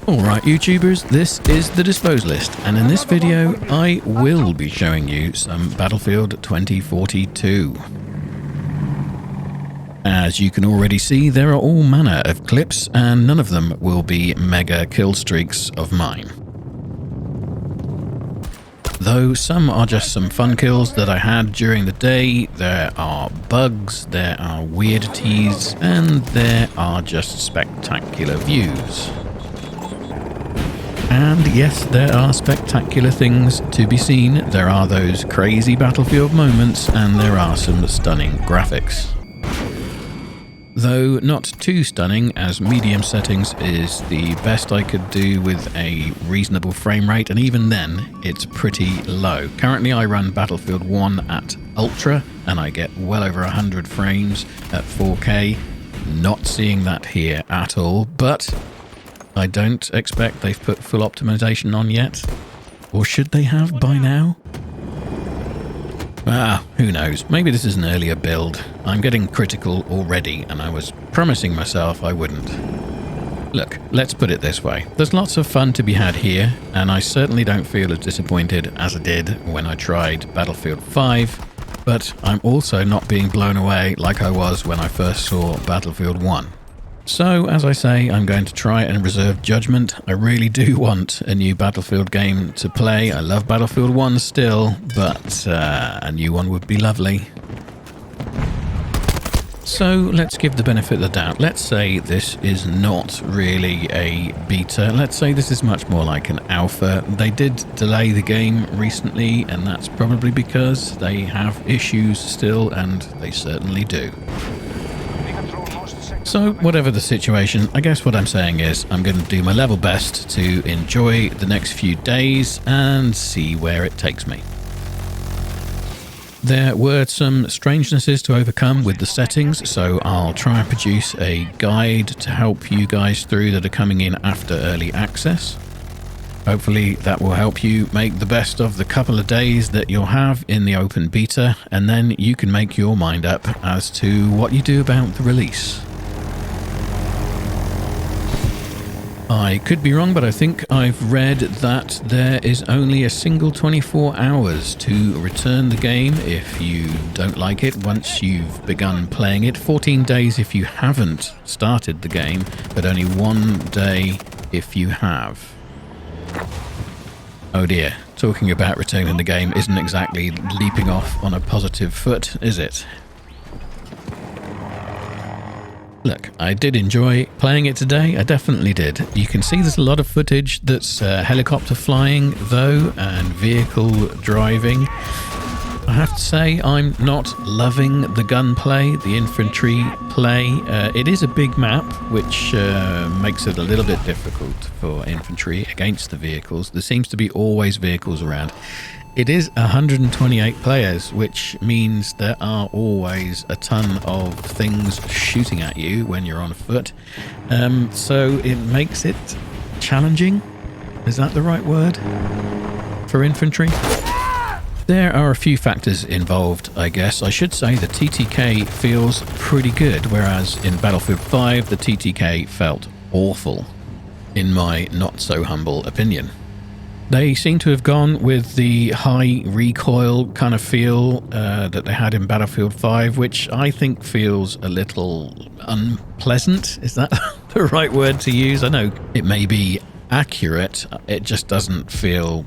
Alright YouTubers, this is the Dispose List, and in this video I will be showing you some Battlefield 2042. As you can already see, there are all manner of clips and none of them will be mega kill streaks of mine. Though some are just some fun kills that I had during the day, there are bugs, there are weirdities, and there are just spectacular views. And yes, there are spectacular things to be seen, there are those crazy Battlefield moments, and there are some stunning graphics. Though not too stunning, as medium settings is the best I could do with a reasonable frame rate, and even then, it's pretty low. Currently I run Battlefield 1 at Ultra, and I get well over 100 frames at 4K. Not seeing that here at all, but I don't expect they've put full optimization on yet. Or should they have by now? Who knows? Maybe this is an earlier build. I'm getting critical already, and I was promising myself I wouldn't. Look, let's put it this way. There's lots of fun to be had here, and I certainly don't feel as disappointed as I did when I tried Battlefield 5, but I'm also not being blown away like I was when I first saw Battlefield 1. So, as I say, I'm going to try and reserve judgment. I really do want a new Battlefield game to play. I love Battlefield 1 still, but a new one would be lovely. So, let's give the benefit of the doubt. Let's say this is not really a beta. Let's say this is much more like an alpha. They did delay the game recently, and that's probably because they have issues still, and they certainly do. So, whatever the situation, I guess what I'm saying is I'm going to do my level best to enjoy the next few days and see where it takes me. There were some strangenesses to overcome with the settings, so I'll try and produce a guide to help you guys through that are coming in after early access. Hopefully that will help you make the best of the couple of days that you'll have in the open beta, and then you can make your mind up as to what you do about the release. I could be wrong, but I think I've read that there is only a single 24 hours to return the game if you don't like it once you've begun playing it. 14 days if you haven't started the game, but only 1 day if you have. Oh dear, talking about returning the game isn't exactly leaping off on a positive foot, is it? Look, I did enjoy playing it today, I definitely did. You can see there's a lot of footage that's helicopter flying though, and vehicle driving. I have to say I'm not loving the gunplay, the infantry play. It is a big map, which makes it a little bit difficult for infantry against the vehicles. There seems to be always vehicles around. It is 128 players, which means there are always a ton of things shooting at you when you're on foot. So it makes it challenging. Is that the right word for infantry? There are a few factors involved, I guess. I should say the TTK feels pretty good, whereas in Battlefield 5 the TTK felt awful, in my not so humble opinion. They seem to have gone with the high recoil kind of feel that they had in Battlefield 5, which I think feels a little unpleasant. Is that the right word to use? I know it may be accurate, it just doesn't feel,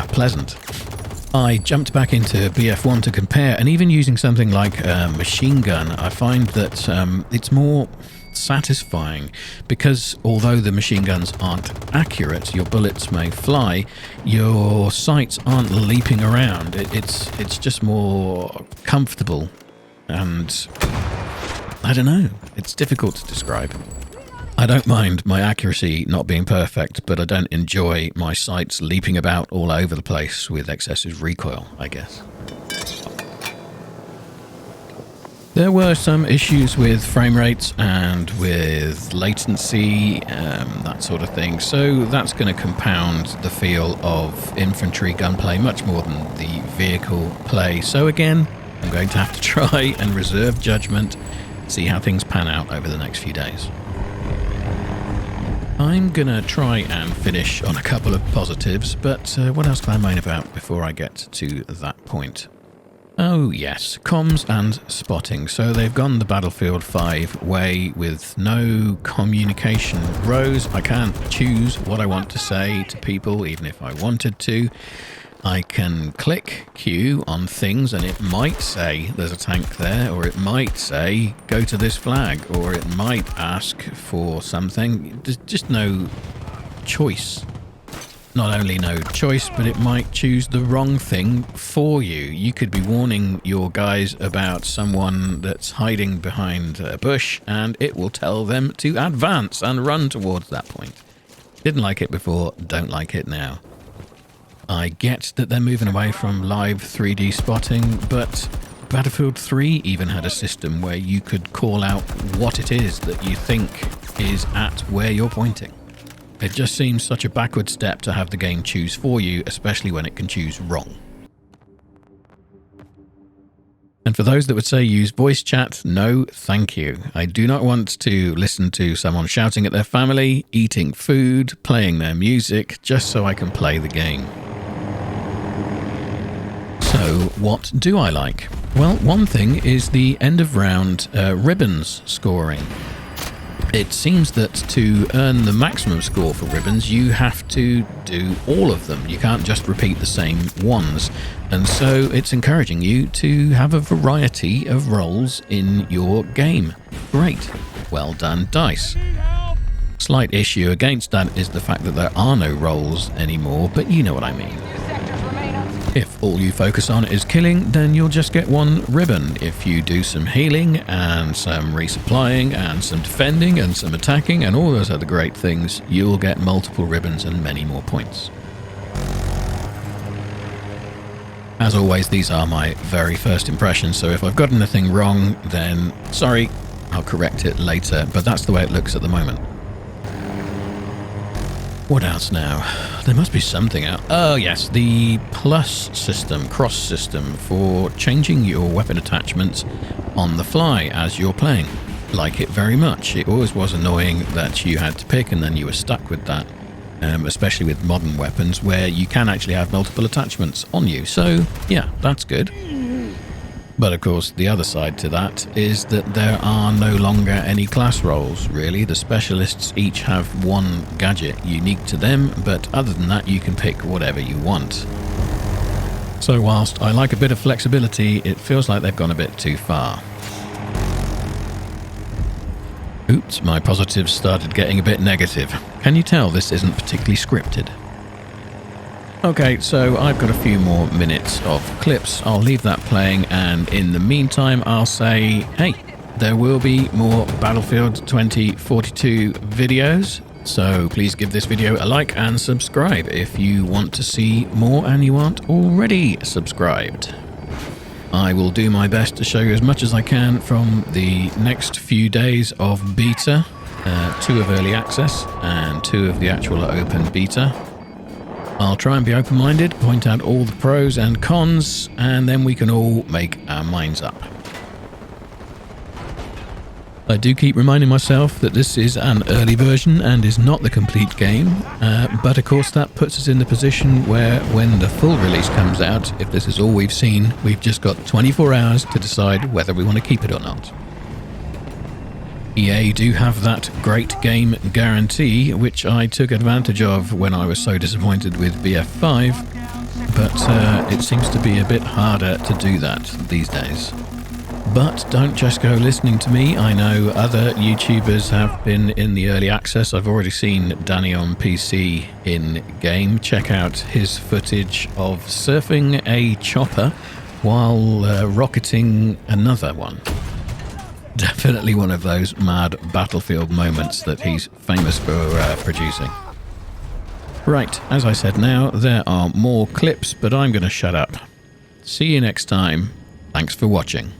pleasant. I jumped back into BF1 to compare, and even using something like a machine gun, I find that it's more satisfying, because although the machine guns aren't accurate, your bullets may fly, your sights aren't leaping around. It's just more comfortable, and I don't know, it's difficult to describe. I don't mind my accuracy not being perfect, but I don't enjoy my sights leaping about all over the place with excessive recoil, I guess. There were some issues with frame rates and with latency, that sort of thing, so that's going to compound the feel of infantry gunplay much more than the vehicle play. So again, I'm going to have to try and reserve judgment, see how things pan out over the next few days. I'm gonna try and finish on a couple of positives, but what else can I moan about before I get to that point? Oh yes, comms and spotting. So they've gone the Battlefield 5 way with no communication rows. I can't choose what I want to say to people, even if I wanted to. I can click Q on things and it might say there's a tank there, or it might say go to this flag, or it might ask for something. There's just no choice. Not only no choice, but it might choose the wrong thing for you. You could be warning your guys about someone that's hiding behind a bush, and it will tell them to advance and run towards that point. Didn't like it before, don't like it now. I get that they're moving away from live 3D spotting, but Battlefield 3 even had a system where you could call out what it is that you think is at where you're pointing. It just seems such a backward step to have the game choose for you, especially when it can choose wrong. And for those that would say use voice chat, no thank you. I do not want to listen to someone shouting at their family, eating food, playing their music, just so I can play the game. So what do I like? Well, one thing is the end of round ribbons scoring. It seems that to earn the maximum score for ribbons, you have to do all of them. You can't just repeat the same ones. And so it's encouraging you to have a variety of roles in your game. Great. Well done, DICE. Slight issue against that is the fact that there are no roles anymore, but you know what I mean. If all you focus on is killing, then you'll just get one ribbon. If you do some healing and some resupplying and some defending and some attacking and all those other great things, you'll get multiple ribbons and many more points. As always, these are my very first impressions, so if I've got anything wrong, then sorry, I'll correct it later, but that's the way it looks at the moment. What else now? There must be something out. Oh yes, the plus system, cross system for changing your weapon attachments on the fly as you're playing. Like it very much. It always was annoying that you had to pick and then you were stuck with that, especially with modern weapons where you can actually have multiple attachments on you. So yeah, that's good. But of course, the other side to that is that there are no longer any class roles, really. The specialists each have one gadget unique to them, but other than that, you can pick whatever you want. So whilst I like a bit of flexibility, it feels like they've gone a bit too far. Oops, my positives started getting a bit negative. Can you tell this isn't particularly scripted? Okay, so I've got a few more minutes of clips. I'll leave that playing, and in the meantime, I'll say, hey, there will be more Battlefield 2042 videos, so please give this video a like and subscribe if you want to see more and you aren't already subscribed. I will do my best to show you as much as I can from the next few days of beta, 2 of early access and 2 of the actual open beta. I'll try and be open-minded, point out all the pros and cons, and then we can all make our minds up. I do keep reminding myself that this is an early version and is not the complete game, but of course that puts us in the position where when the full release comes out, if this is all we've seen, we've just got 24 hours to decide whether we want to keep it or not. EA do have that great game guarantee, which I took advantage of when I was so disappointed with BF5, but it seems to be a bit harder to do that these days. But don't just go listening to me. I know other YouTubers have been in the early access. I've already seen Danny on PC in game. Check out his footage of surfing a chopper while rocketing another one. Definitely one of those mad Battlefield moments that he's famous for producing. Right, as I said now, there are more clips, but I'm going to shut up. See you next time. Thanks for watching.